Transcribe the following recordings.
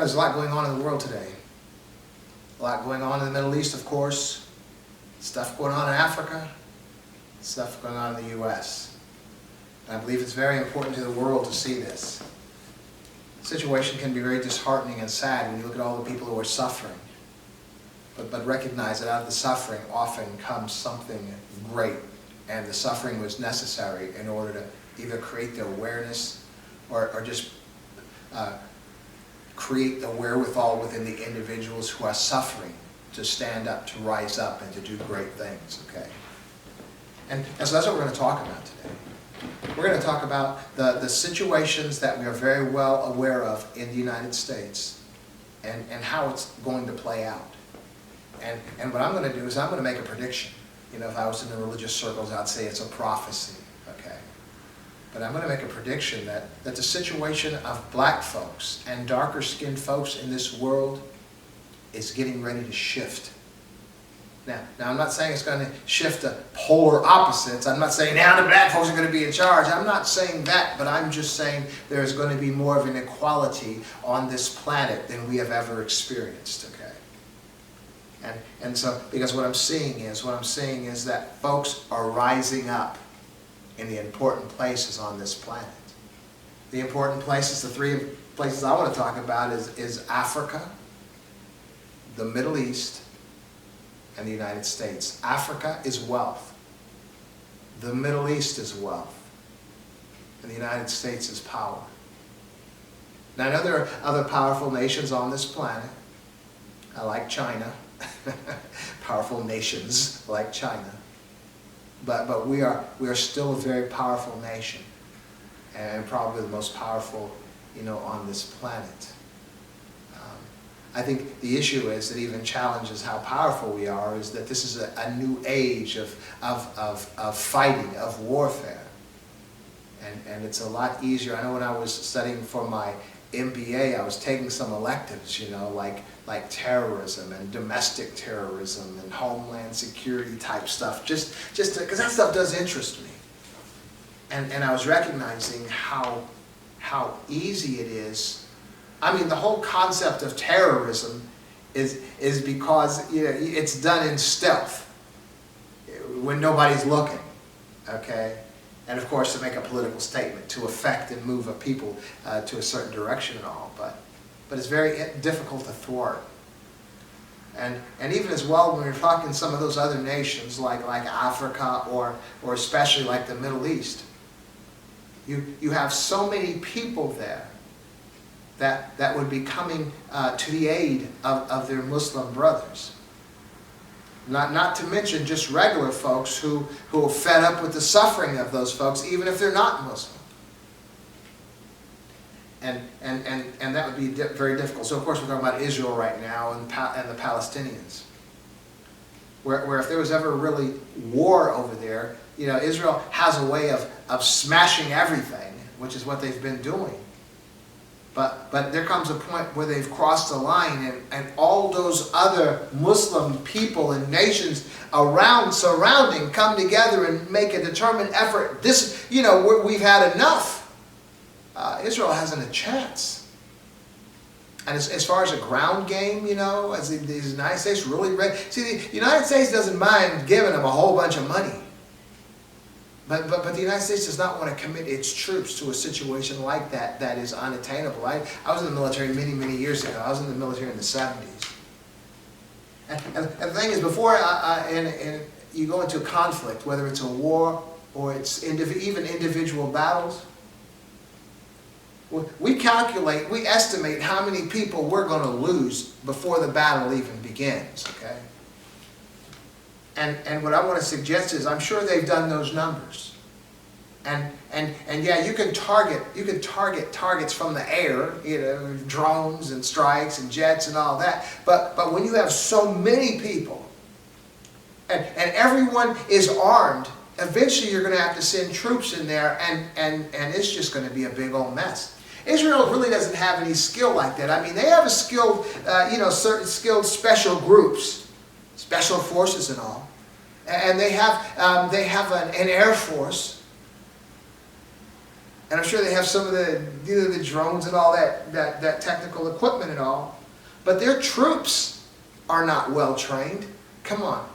there's a lot going on in the world today. A lot going on in the Middle East, of course. Stuff going on in Africa. Stuff going on in the U.S. And I believe it's very important to the world to see this. The situation can be very disheartening and sad when you look at all the people who are suffering. But recognize that out of the suffering often comes something great. And the suffering was necessary in order to either create the awareness or just create the wherewithal within the individuals who are suffering to stand up, to rise up, and to do great things, okay? And so that's what we're going to talk about today. We're going to talk about the situations that we are very well aware of in the United States and how it's going to play out. And what I'm going to do is I'm going to make a prediction. You know, if I was in the religious circles, I'd say it's a prophecy, okay? But I'm going to make a prediction that the situation of black folks and darker skinned folks in this world is getting ready to shift. Now I'm not saying it's going to shift to polar opposites. I'm not saying now the black folks are going to be in charge. I'm not saying that, but I'm just saying there's going to be more of an equality on this planet than we have ever experienced, okay? And so, because what I'm seeing is that folks are rising up in the important places on this planet. The important places, the three places I want to talk about is Africa, the Middle East, and the United States. Africa is wealth. The Middle East is wealth. And the United States is power. Now I know there are other powerful nations on this planet. I like China. Powerful nations like China. But we are still a very powerful nation. And probably the most powerful, on this planet. I think the issue is that even challenges how powerful we are is that this is a new age of fighting, of warfare. And it's a lot easier. I know when I was studying for my MBA, I was taking some electives, like terrorism and domestic terrorism and homeland security type stuff, just because that stuff does interest me. And I was recognizing how easy it is. I mean, the whole concept of terrorism is because it's done in stealth when nobody's looking, okay? And of course to make a political statement, to affect and move a people to a certain direction and all, but it's very difficult to thwart. And even as well, when you're talking some of those other nations like Africa or especially like the Middle East, you have so many people there that would be coming to the aid of their Muslim brothers. Not to mention just regular folks who are fed up with the suffering of those folks, even if they're not Muslim. And that would be very difficult. So of course we're talking about Israel right now and the Palestinians. Where if there was ever really war over there, Israel has a way of smashing everything, which is what they've been doing. But there comes a point where they've crossed the line and all those other Muslim people and nations surrounding come together and make a determined effort. We've had enough. Israel hasn't a chance. And as far as a ground game, as the United States really ready. See, the United States doesn't mind giving them a whole bunch of money. But the United States does not want to commit its troops to a situation like that is unattainable. I was in the military many years ago. I was in the military in the 70s. And the thing is, before you go into a conflict, whether it's a war or it's even individual battles, we estimate how many people we're going to lose before the battle even begins, okay? And what I want to suggest is, I'm sure they've done those numbers. And yeah, you can target targets from the air, drones and strikes and jets and all that. But when you have so many people and everyone is armed, eventually you're going to have to send troops in there and it's just going to be a big old mess. Israel really doesn't have any skill like that. I mean, they have a skilled, certain skilled special groups, special forces and all. And they have an air force. And I'm sure they have some of the drones and all that technical equipment and all. But their troops are not well trained. Come on.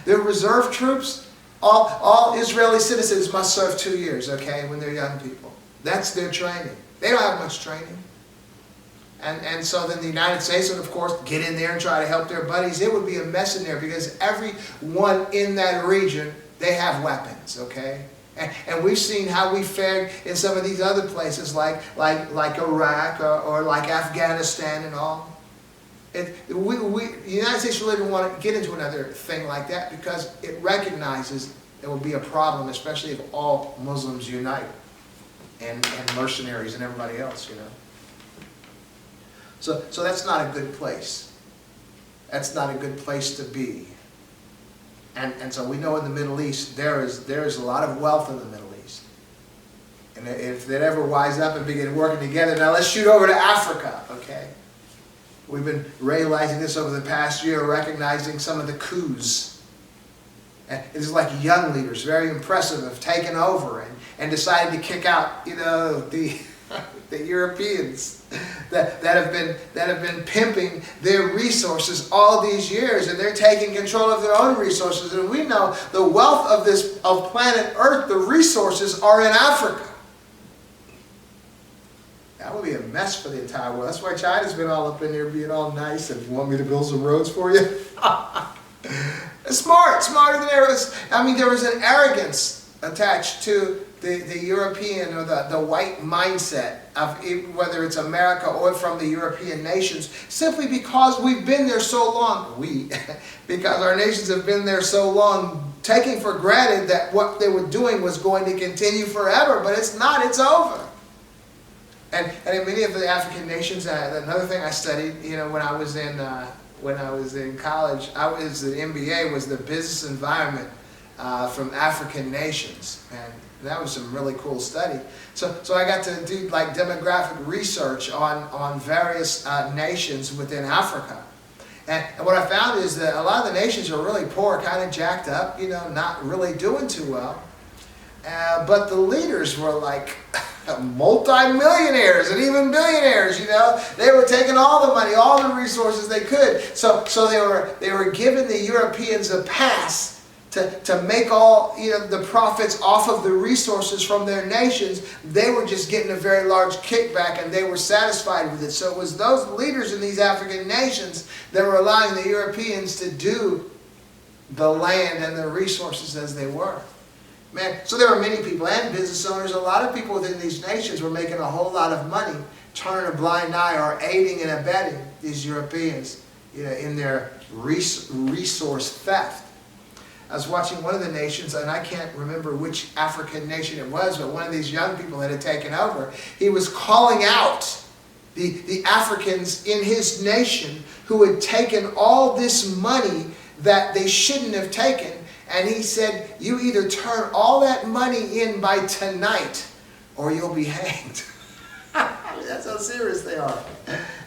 Their reserve troops, all Israeli citizens must serve 2 years, okay, when they're young people. That's their training. They don't have much training. And so then the United States would, of course, get in there and try to help their buddies. It would be a mess in there because everyone in that region, they have weapons, okay? And we've seen how we fared in some of these other places like Iraq or like Afghanistan and all. The United States really didn't want to get into another thing like that because it recognizes there will be a problem, especially if all Muslims unite and mercenaries and everybody else, you know. So that's not a good place. That's not a good place to be. And so we know in the Middle East there is a lot of wealth in the Middle East. And if they'd ever wise up and begin working together, now let's shoot over to Africa, okay? We've been realizing this over the past year, recognizing some of the coups. And it's like young leaders, very impressive, have taken over and decided to kick out, you know, the Europeans that have been pimping their resources all these years, and they're taking control of their own resources. And we know the wealth of planet Earth, the resources are in Africa. That would be a mess for the entire world. That's why China's been all up in there being all nice. And you want me to build some roads for you? Smarter than ever. I mean, there was an arrogance attached to the European or the white mindset of whether it's America or from the European nations, simply because we've been there so long. Because our nations have been there so long, taking for granted that what they were doing was going to continue forever, but it's not. It's over. And in many of the African nations, another thing I studied, you know, when I was in college, the MBA was the business environment from African nations, and that was some really cool study. So I got to do like demographic research on various nations within Africa. And what I found is that a lot of the nations are really poor, kind of jacked up, you know, not really doing too well. But the leaders were like multi-millionaires and even billionaires, you know. They were taking all the money, all the resources they could. So they were giving the Europeans a pass to make all, you know, the profits off of the resources from their nations. They were just getting a very large kickback, and they were satisfied with it. So it was those leaders in these African nations that were allowing the Europeans to do the land and the resources as they were. Man, so there were many people and business owners. A lot of people within these nations were making a whole lot of money, turning a blind eye or aiding and abetting these Europeans, you know, in their resource theft. I was watching one of the nations, and I can't remember which African nation it was, but one of these young people that had taken over, he was calling out the Africans in his nation who had taken all this money that they shouldn't have taken. And he said, you either turn all that money in by tonight or you'll be hanged. I mean, that's how serious they are.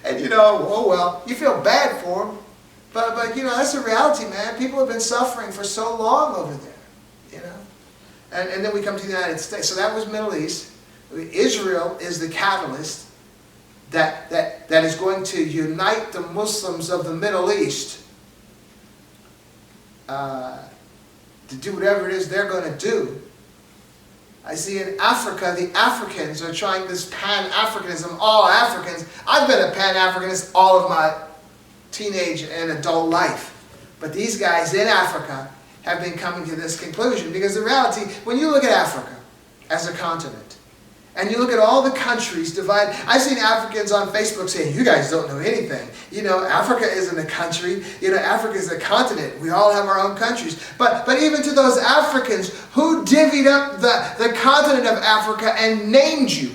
And you know, oh well, you feel bad for them. But you know, that's the reality, man. People have been suffering for so long over there, you know. And then we come to the United States. So that was Middle East. Israel is the catalyst that is going to unite the Muslims of the Middle East to do whatever it is they're going to do. I see in Africa, the Africans are trying this Pan-Africanism, all Africans. I've been a Pan-Africanist all of my teenage and adult life. But these guys in Africa have been coming to this conclusion, because the reality, when you look at Africa as a continent, and you look at all the countries divided. I've seen Africans on Facebook saying, you guys don't know anything. You know, Africa isn't a country. You know, Africa is a continent. We all have our own countries. But even to those Africans who divvied up the continent of Africa and named you,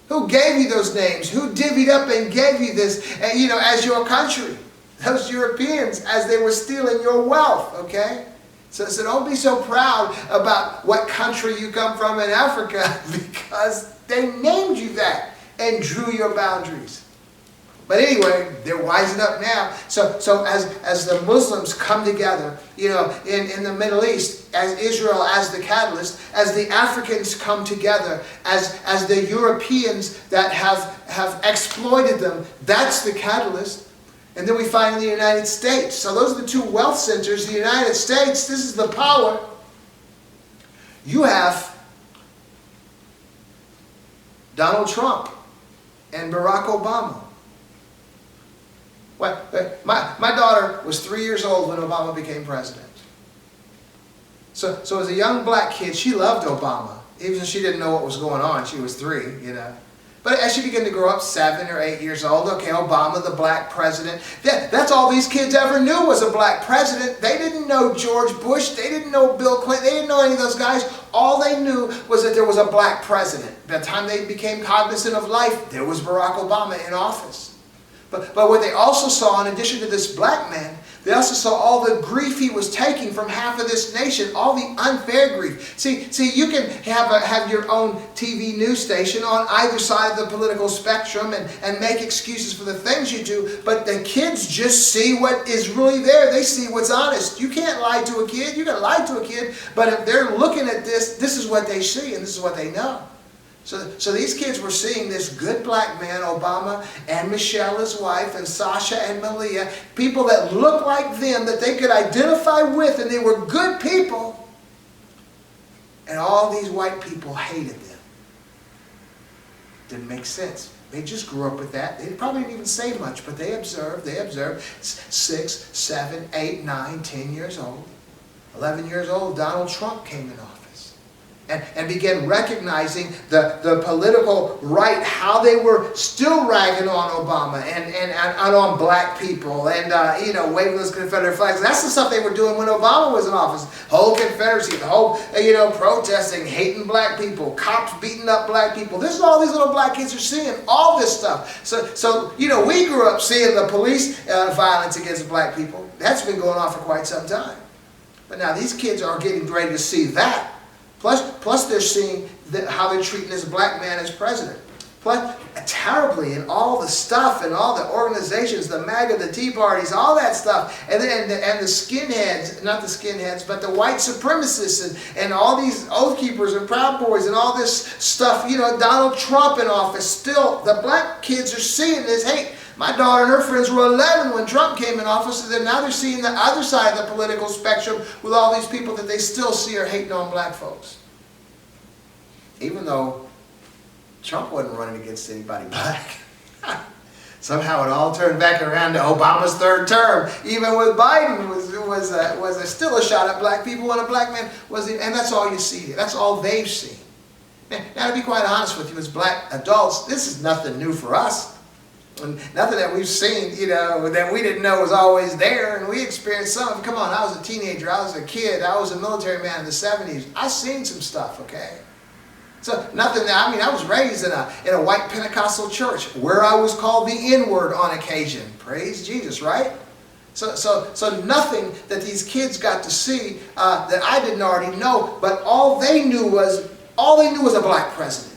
who gave you those names, who divvied up and gave you this, you know, as your country. Those Europeans, as they were stealing your wealth, okay? So don't be so proud about what country you come from in Africa, because they named you that and drew your boundaries. But anyway, they're wising up now. So as the Muslims come together, you know, in the Middle East, as Israel as the catalyst, as the Africans come together, as the Europeans that have exploited them, that's the catalyst. And then we find in the United States. So those are the two wealth centers. The United States, this is the power. You have Donald Trump and Barack Obama. My daughter was 3 years old when Obama became president. So as a young black kid, she loved Obama. Even if she didn't know what was going on, she was 3, you know. But as she began to grow up, 7 or 8 years old, okay, Obama, the black president. That's all these kids ever knew was a black president. They didn't know George Bush. They didn't know Bill Clinton. They didn't know any of those guys. All they knew was that there was a black president. By the time they became cognizant of life, there was Barack Obama in office. But what they also saw, in addition to this black man, they also saw all the grief he was taking from half of this nation, all the unfair grief. See, you can have your own TV news station on either side of the political spectrum and make excuses for the things you do, but the kids just see what is really there. They see what's honest. You can't lie to a kid. You can lie to a kid, but if they're looking at this, this is what they see and this is what they know. So these kids were seeing this good black man, Obama, and Michelle, his wife, and Sasha and Malia, people that looked like them, that they could identify with, and they were good people. And all these white people hated them. Didn't make sense. They just grew up with that. They probably didn't even say much, but they observed. 6, 7, 8, 9, 10 years old. 11 years old, Donald Trump came in office. And began recognizing the political right, how they were still ragging on Obama and on black people and, you know, waving those Confederate flags. That's the stuff they were doing when Obama was in office. Whole Confederacy, the whole, you know, protesting, hating black people, cops beating up black people. This is all these little black kids are seeing, all this stuff. So you know, we grew up seeing the police violence against black people. That's been going on for quite some time. But now these kids are getting ready to see that. Plus they're seeing how they're treating this black man as president. Plus, terribly, and all the stuff and all the organizations, the MAGA, the Tea Parties, all that stuff. And the skinheads, not the skinheads, but the white supremacists and all these Oath Keepers and Proud Boys and all this stuff. You know, Donald Trump in office. Still, the black kids are seeing this hate. My daughter and her friends were 11 when Trump came in office, and then now they're seeing the other side of the political spectrum with all these people that they still see are hating on black folks. Even though Trump wasn't running against anybody black. Somehow it all turned back around to Obama's third term. Even with Biden, was still a shot at black people when a black man was, and that's all you see. That's all they've seen. Now, to be quite honest with you, as black adults, this is nothing new for us. And nothing that we've seen, you know, that we didn't know was always there, and we experienced some of it. Come on, I was a teenager, I was a kid, I was a military man in the 70s. I've seen some stuff, okay? So nothing, I mean, I was raised in a white Pentecostal church where I was called the N-word on occasion. Praise Jesus, right? So nothing that these kids got to see that I didn't already know, but all they knew was a black president.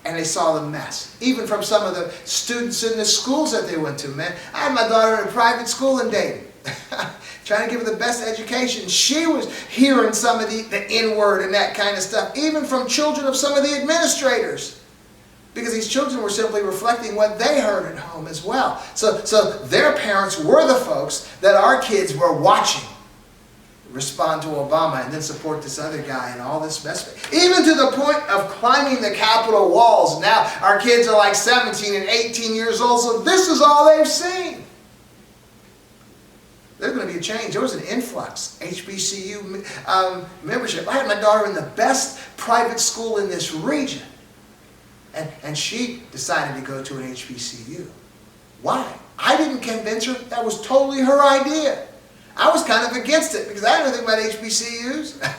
And they saw the mess. Even from some of the students in the schools that they went to, man. I had my daughter in a private school in Dayton. Trying to give her the best education. She was hearing some of the N-word and that kind of stuff. Even from children of some of the administrators. Because these children were simply reflecting what they heard at home as well. So their parents were the folks that our kids were watching respond to Obama and then support this other guy and all this mess. Even to the point of climbing the Capitol walls. Now our kids are like 17 and 18 years old, so this is all they've seen. There's going to be a change. There was an influx, HBCU membership. I had my daughter in the best private school in this region. And she decided to go to an HBCU. Why? I didn't convince her. That was totally her idea. I was kind of against it because I didn't know anything about HBCUs.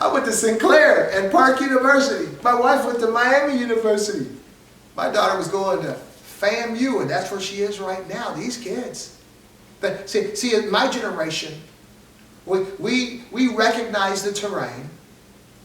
I went to Sinclair and Park University. My wife went to Miami University. My daughter was going to FAMU, and that's where she is right now, these kids. But see, in my generation, we recognize the terrain.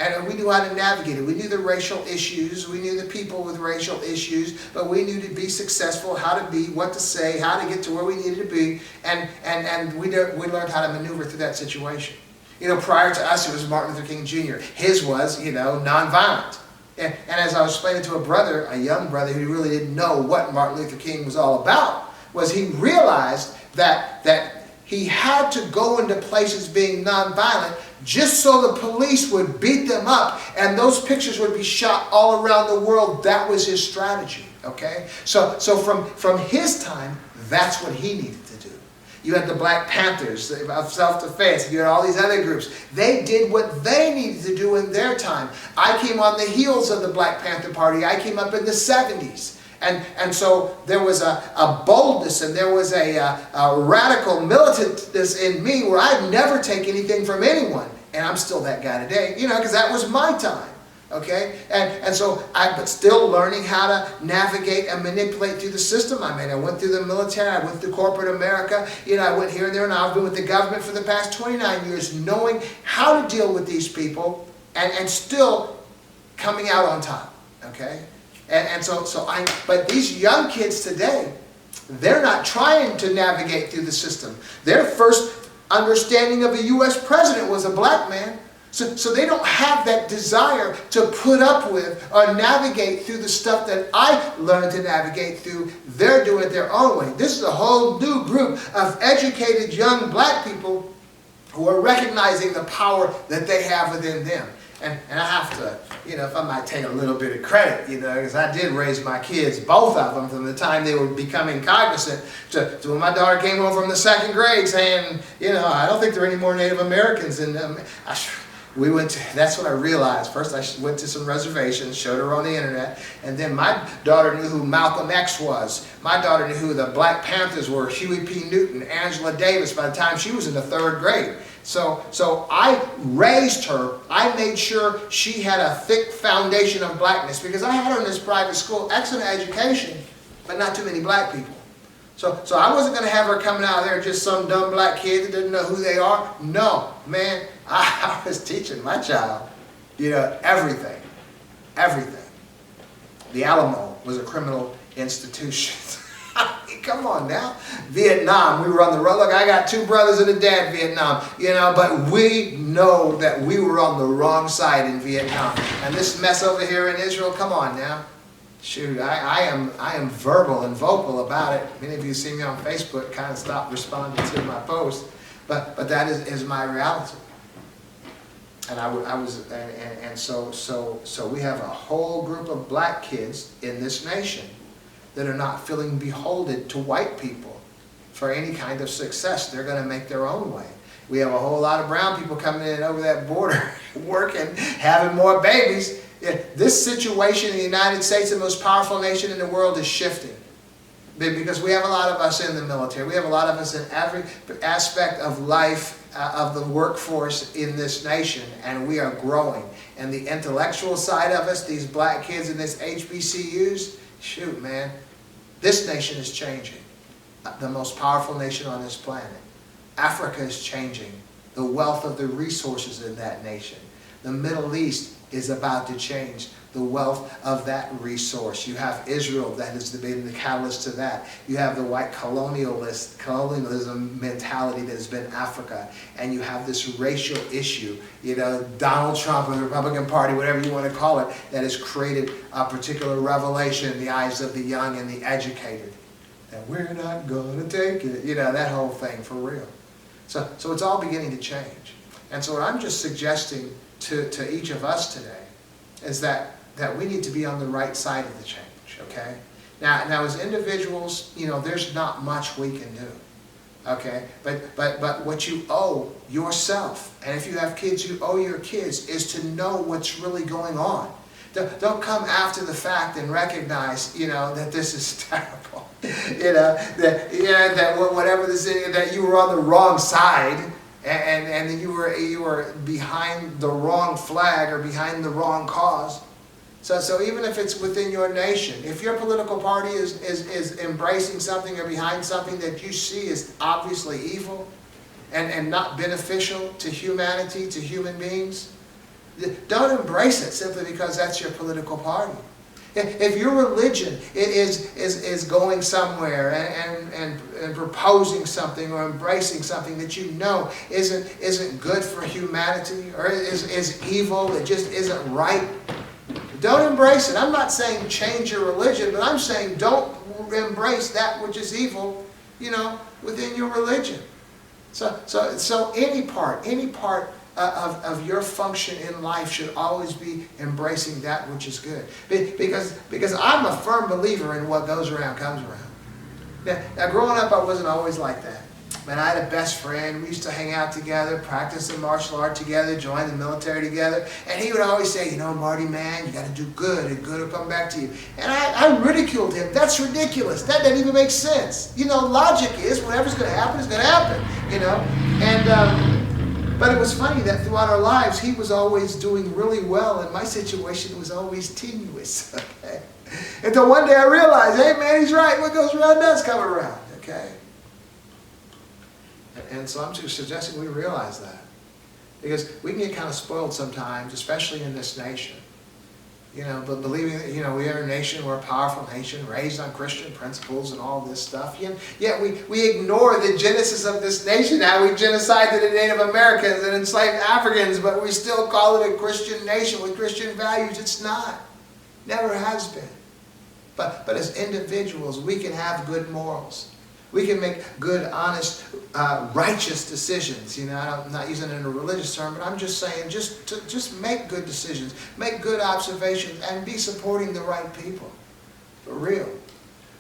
And we knew how to navigate it. We knew the racial issues. We knew the people with racial issues. But we knew to be successful, how to be, what to say, how to get to where we needed to be. And we learned how to maneuver through that situation. You know, prior to us, it was Martin Luther King Jr. His was, you know, nonviolent. And as I was explaining to a brother, a young brother who really didn't know what Martin Luther King was all about, was he realized that he had to go into places being nonviolent just so the police would beat them up and those pictures would be shot all around the world. That was his strategy, okay? So from his time, that's what he needed to do. You had the Black Panthers of self-defense. You had all these other groups. They did what they needed to do in their time. I came on the heels of the Black Panther Party. I came up in the 70s. And so there was a boldness and there was a radical militantness in me where I'd never take anything from anyone. And I'm still that guy today, you know, because that was my time. Okay? And so but still learning how to navigate and manipulate through the system I'm in. I went through the military, I went through corporate America, you know, I went here and there, and I've been with the government for the past 29 years, knowing how to deal with these people and still coming out on top. Okay? But these young kids today, they're not trying to navigate through the system. Their first understanding of a U.S. president was a black man. So they don't have that desire to put up with or navigate through the stuff that I learned to navigate through. They're doing it their own way. This is a whole new group of educated young black people who are recognizing the power that they have within them. And I have to, you know, if I might take a little bit of credit, you know, because I did raise my kids, both of them, from the time they were becoming cognizant to when my daughter came home from the 2nd grade saying, you know, I don't think there are any more Native Americans in them. That's what I realized. First I went to some reservations, showed her on the internet, and then my daughter knew who Malcolm X was. My daughter knew who the Black Panthers were, Huey P. Newton, Angela Davis, by the time she was in the 3rd grade. So I raised her. I made sure she had a thick foundation of blackness because I had her in this private school, excellent education, but not too many black people. So I wasn't going to have her coming out of there just some dumb black kid that doesn't know who they are. No, man, I was teaching my child, you know, everything. Everything. The Alamo was a criminal institution. I mean, come on now. Vietnam, we were on the road. Look, I got 2 brothers and a dad in Vietnam, you know, but we know that we were on the wrong side in Vietnam. And this mess over here in Israel, come on now. Shoot, I am verbal and vocal about it. Many of you see me on Facebook, kind of stopped responding to my post, but that is my reality. And so we have a whole group of black kids in this nation that are not feeling beholden to white people for any kind of success. They're going to make their own way. We have a whole lot of brown people coming in over that border, working, having more babies. This situation in the United States, the most powerful nation in the world, is shifting. Because we have a lot of us in the military. We have a lot of us in every aspect of life, of the workforce in this nation, and we are growing. And the intellectual side of us, these black kids in this HBCUs, shoot, man, this nation is changing. The most powerful nation on this planet. Africa is changing. The wealth of the resources in that nation. The Middle East is about to change the wealth of that resource. You have Israel that has been the catalyst to that. You have the white colonialism mentality that has been Africa. And you have this racial issue, you know, Donald Trump and the Republican Party, whatever you want to call it, that has created a particular revelation in the eyes of the young and the educated. That we're not going to take it. You know, that whole thing for real. So it's all beginning to change. And so what I'm just suggesting to each of us today is that we need to be on the right side of the change, okay? Now as individuals, you know, there's not much we can do, okay? But what you owe yourself, and if you have kids, you owe your kids, is to know what's really going on. Don't come after the fact and recognize, you know, that this is terrible. that whatever this is, that you were on the wrong side, and that you were behind the wrong flag or behind the wrong cause. So even if it's within your nation, if your political party is embracing something or behind something that you see is obviously evil and not beneficial to humanity, to human beings, Don't embrace it simply because that's your political party. If your religion is going somewhere and proposing something or embracing something that you know isn't good for humanity or is evil, it just isn't right, don't embrace it. I'm not saying change your religion, but I'm saying don't embrace that which is evil, within your religion. So any part of your function in life should always be embracing that which is good. Because I'm a firm believer in what goes around comes around. Now growing up, I wasn't always like that. Man, I had a best friend. We used to hang out together, practice the martial art together, join the military together. And he would always say, Marty, man, you got to do good, and good will come back to you. And I ridiculed him. That's ridiculous. That doesn't even make sense. Logic is whatever's going to happen is going to happen. But it was funny that throughout our lives, he was always doing really well, and my situation was always tenuous. Okay? Until one day I realized, hey, man, he's right. What goes around does come around. Okay? And so I'm just suggesting we realize that. Because we can get kind of spoiled sometimes, especially in this nation. But believing that, we are a nation, we're a powerful nation, raised on Christian principles and all this stuff. Yet we ignore the genesis of this nation, how we genocided the Native Americans and enslaved Africans, but we still call it a Christian nation with Christian values. It's not. Never has been. But as individuals, we can have good morals. We can make good, honest, righteous decisions. I'm not using it in a religious term, but I'm just saying, just make good decisions, make good observations, and be supporting the right people. For real.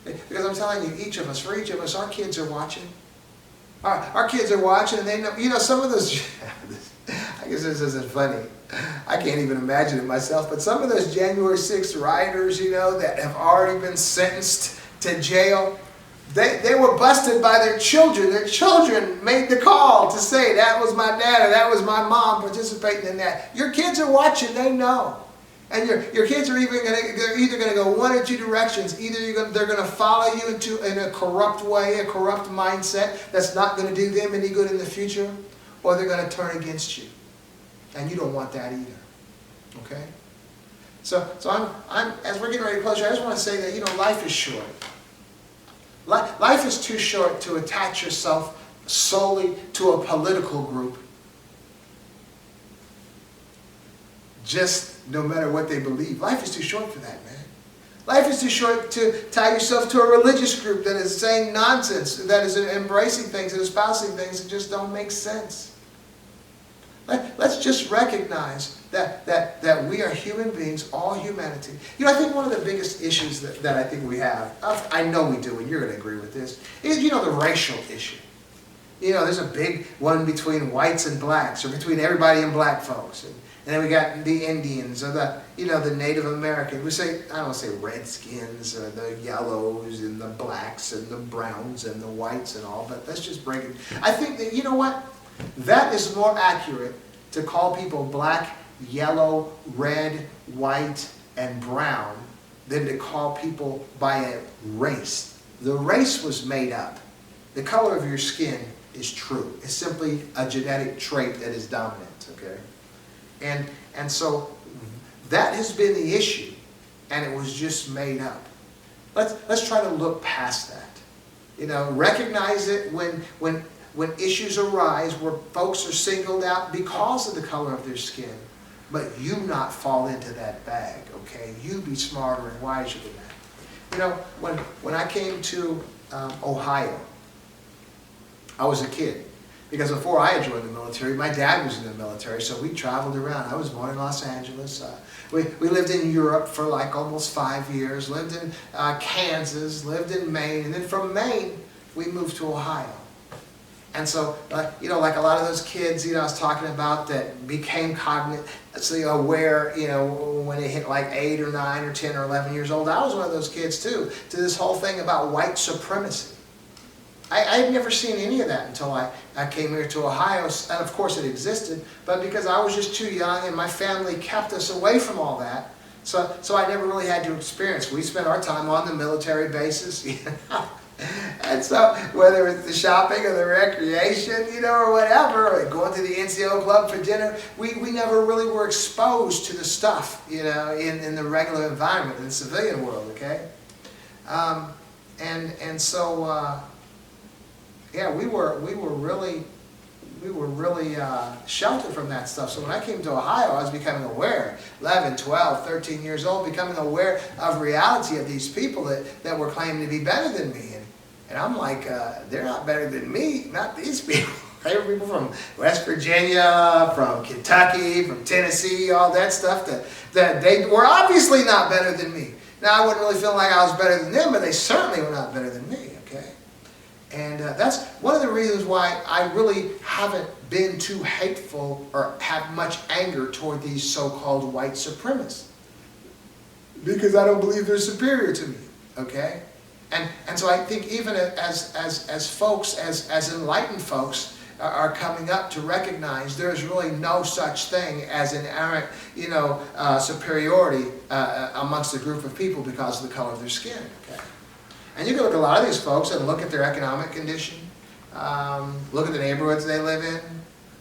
Because I'm telling you, for each of us, our kids are watching. Our kids are watching, and they know, some of those, I guess this isn't funny. I can't even imagine it myself, but some of those January 6th rioters, that have already been sentenced to jail, They were busted by their children. Their children made the call to say, that was my dad or that was my mom participating in that. Your kids are watching. They know. And your kids are they're either going to go one or two directions. Either they're going to follow you in a corrupt way, a corrupt mindset that's not going to do them any good in the future, or they're going to turn against you. And you don't want that either. Okay? So I'm as we're getting ready to close here, I just want to say that, life is short. Life is too short to attach yourself solely to a political group, just no matter what they believe. Life is too short for that, man. Life is too short to tie yourself to a religious group that is saying nonsense, that is embracing things and espousing things that just don't make sense. Let's just recognize that we are human beings, all humanity. I think one of the biggest issues that I think we have, I know we do, and you're going to agree with this, is, the racial issue. There's a big one between whites and blacks, or between everybody and black folks. And then we got the Indians, or the Native Americans. I don't want to say redskins, or the yellows, and the blacks, and the browns, and the whites, and all, but let's just break it. I think that, that is more accurate to call people black, yellow, red, white, and brown than to call people by a race. The race was made up. The color of your skin is true. It's simply a genetic trait that is dominant, okay? And so that has been the issue, and it was just made up. Let's try to look past that. Recognize it when issues arise where folks are singled out because of the color of their skin, but you not fall into that bag, okay? You be smarter and wiser than that. When I came to Ohio, I was a kid. Because before I had joined the military, my dad was in the military, so we traveled around. I was born in Los Angeles. We lived in Europe for like almost 5 years, lived in Kansas, lived in Maine, and then from Maine, we moved to Ohio. And so, like a lot of those kids, I was talking about that became cognitively aware, when they hit like 8 or 9 or 10 or 11 years old. I was one of those kids too, to this whole thing about white supremacy. I had never seen any of that until I came here to Ohio, and of course it existed, but because I was just too young and my family kept us away from all that, so I never really had to experience. We spent our time on the military bases, And so whether it's the shopping or the recreation, or whatever, or going to the NCO club for dinner, we never really were exposed to the stuff, in the regular environment, in the civilian world, okay? And so, yeah, we were really sheltered from that stuff. So when I came to Ohio, I was becoming aware, 11, 12, 13 years old, becoming aware of reality of these people that were claiming to be better than me. And I'm like, they're not better than me, not these people. They were people from West Virginia, from Kentucky, from Tennessee, all that stuff, that they were obviously not better than me. Now, I wouldn't really feel like I was better than them, but they certainly were not better than me, okay? And that's one of the reasons why I really haven't been too hateful or have much anger toward these so-called white supremacists. Because I don't believe they're superior to me, okay? And so I think even as folks, as enlightened folks, are coming up to recognize there is really no such thing as inherent, superiority amongst a group of people because of the color of their skin, okay? And you can look at a lot of these folks and look at their economic condition, look at the neighborhoods they live in,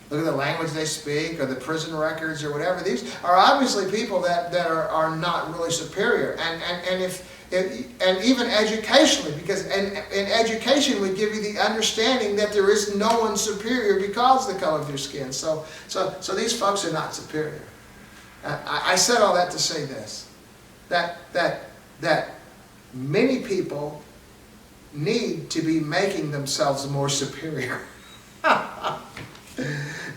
look at the language they speak, or the prison records, or whatever. These are obviously people that are not really superior. And even educationally, because and education would give you the understanding that there is no one superior because of the color of their skin. So these folks are not superior. I said all that to say this, that many people need to be making themselves more superior.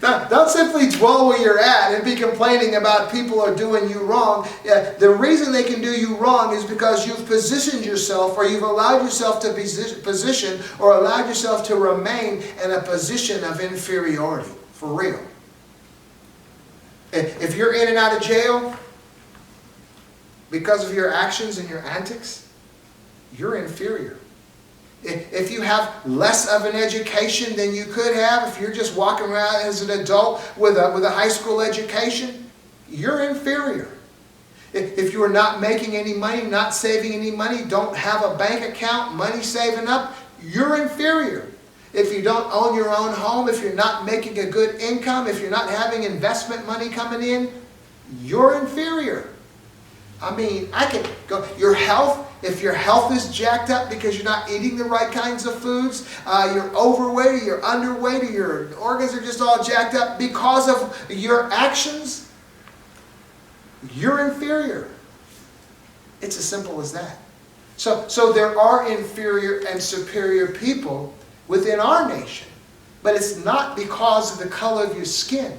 Don't simply dwell where you're at and be complaining about people are doing you wrong. The reason they can do you wrong is because you've positioned yourself, or you've allowed yourself to position, or allowed yourself to remain in a position of inferiority, for real. If you're in and out of jail because of your actions and your antics, you're inferior. If you have less of an education than you could have, if you're just walking around as an adult with a high school education, you're inferior. If you are not making any money, not saving any money, don't have a bank account, money saving up, you're inferior. If you don't own your own home, if you're not making a good income, if you're not having investment money coming in, you're inferior. I mean, I can go, your health, if your health is jacked up because you're not eating the right kinds of foods, you're overweight, or you're underweight, or your organs are just all jacked up because of your actions, you're inferior. It's as simple as that. So there are inferior and superior people within our nation, but it's not because of the color of your skin.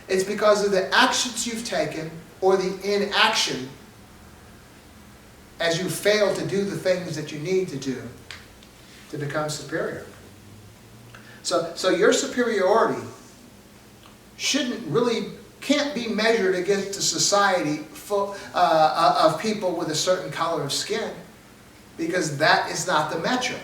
It's because of the actions you've taken or the inaction as you fail to do the things that you need to do to become superior. So your superiority can't be measured against a society full of people with a certain color of skin, because that is not the metric.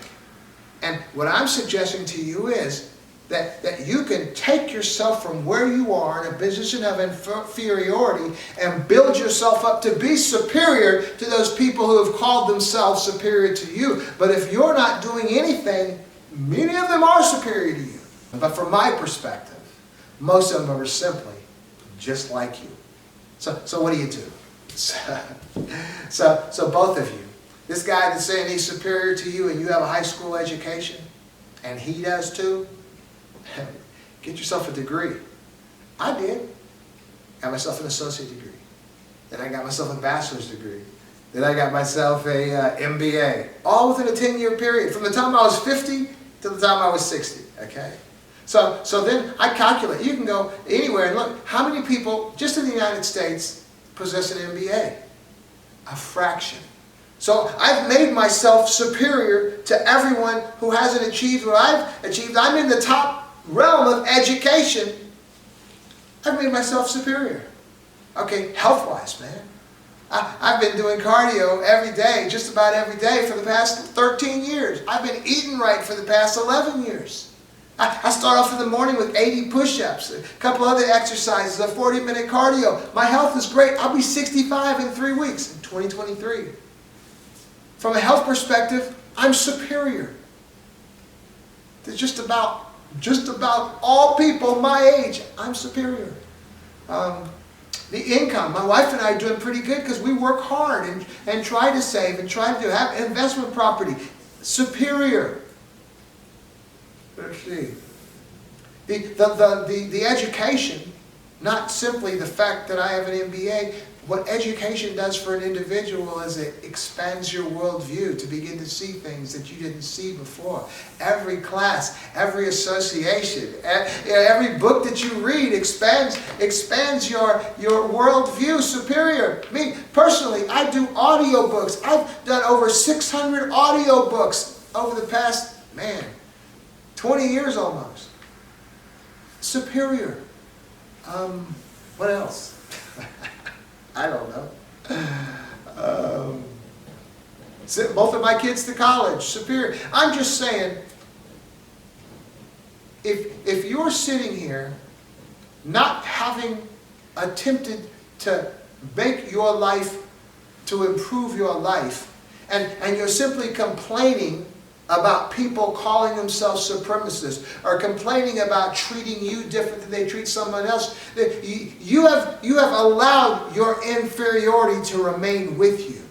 And what I'm suggesting to you is that you can take yourself from where you are in a position of inferiority and build yourself up to be superior to those people who have called themselves superior to you. But if you're not doing anything, many of them are superior to you. But from my perspective, most of them are simply just like you. So what do you do? So both of you, this guy that's saying he's superior to you and you have a high school education, and he does too, get yourself a degree. I did. Got myself an associate degree. Then I got myself a bachelor's degree. Then I got myself a MBA. All within a 10-year period, from the time I was 50 to the time I was 60. Okay? So then I calculate. You can go anywhere and look. How many people, just in the United States, possess an MBA? A fraction. So I've made myself superior to everyone who hasn't achieved what I've achieved. I'm in the top realm of education. I've made myself superior. Okay, health-wise, man. I've been doing cardio every day, just about every day for the past 13 years. I've been eating right for the past 11 years. I start off in the morning with 80 push-ups, a couple other exercises, a 40-minute cardio. My health is great. I'll be 65 in 3 weeks, in 2023. From a health perspective, I'm superior. to just about all people my age, I'm superior. The income, my wife and I are doing pretty good because we work hard and try to save and try to have investment property. Superior. Let's see. The education, not simply the fact that I have an MBA, what education does for an individual is it expands your worldview to begin to see things that you didn't see before. Every class, every association, every book that you read expands your worldview. Superior. Me, personally, I do audiobooks. I've done over 600 audiobooks over the past, 20 years almost. Superior. What else? I don't know. Sent both of my kids to college. Superior. I'm just saying, if you're sitting here not having attempted to make your life, to improve your life, and you're simply complaining about people calling themselves supremacists or complaining about treating you different than they treat someone else, you have allowed your inferiority to remain with you.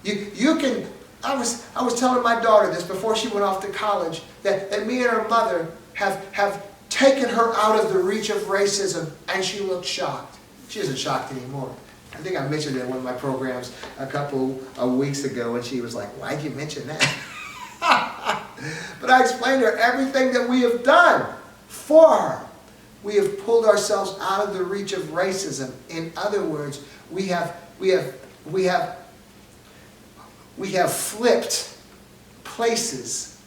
You can. I was telling my daughter this before she went off to college, that me and her mother have taken her out of the reach of racism, and she looked shocked. She isn't shocked anymore. I think I mentioned it in one of my programs a couple of weeks ago, and she was like, "Why'd you mention that?" But I explained to her everything that we have done for her. We have pulled ourselves out of the reach of racism. In other words, we have flipped places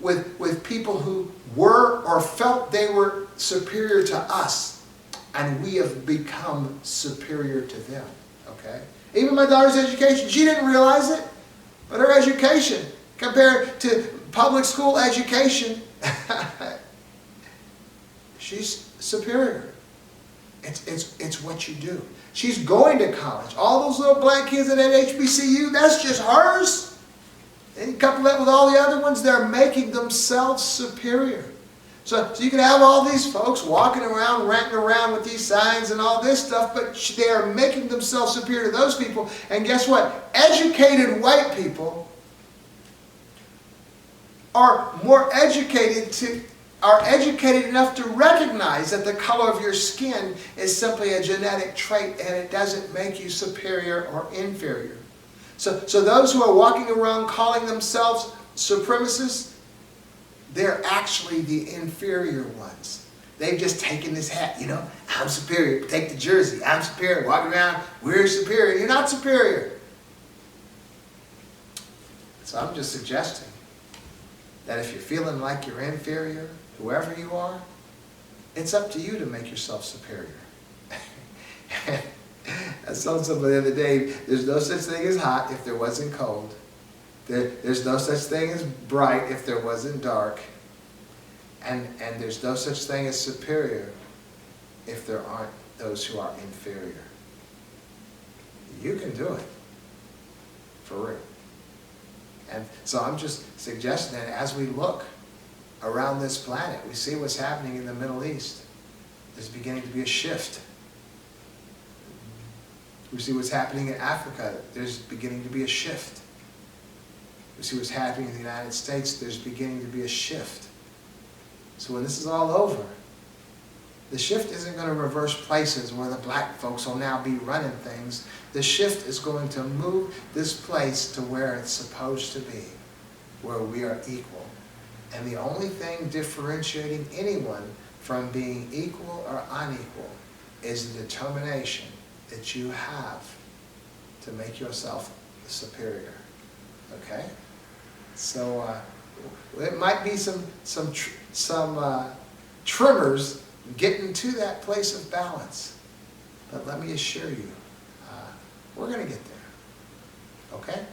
with people who were or felt they were superior to us, and we have become superior to them. Okay? Even my daughter's education, she didn't realize it, but her education compared to public school education, she's superior. It's what you do. She's going to college. All those little black kids at HBCU, that's just hers. And you couple that with all the other ones, they're making themselves superior. So you can have all these folks walking around, ranting around with these signs and all this stuff, but they are making themselves superior to those people. And guess what? Educated white people are educated enough to recognize that the color of your skin is simply a genetic trait, and it doesn't make you superior or inferior. So those who are walking around calling themselves supremacists, they're actually the inferior ones. They've just taken this hat, I'm superior. Take the jersey, I'm superior. Walking around, we're superior. You're not superior. So I'm just suggesting that if you're feeling like you're inferior, whoever you are, it's up to you to make yourself superior. I saw somebody the other day, there's no such thing as hot if there wasn't cold. There's no such thing as bright if there wasn't dark. And there's no such thing as superior if there aren't those who are inferior. You can do it. For real. And so I'm just suggesting that as we look around this planet, we see what's happening in the Middle East. There's beginning to be a shift. We see what's happening in Africa. There's beginning to be a shift. We see what's happening in the United States. There's beginning to be a shift. So when this is all over, the shift isn't going to reverse places where the black folks will now be running things. The shift is going to move this place to where it's supposed to be, where we are equal. And the only thing differentiating anyone from being equal or unequal is the determination that you have to make yourself superior. Okay? So it might be some tremors getting to that place of balance. But let me assure you, we're going to get there. Okay?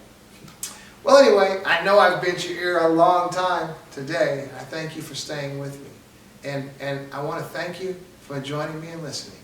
Well, anyway, I know I've bent your ear a long time today. I thank you for staying with me. And I want to thank you for joining me and listening.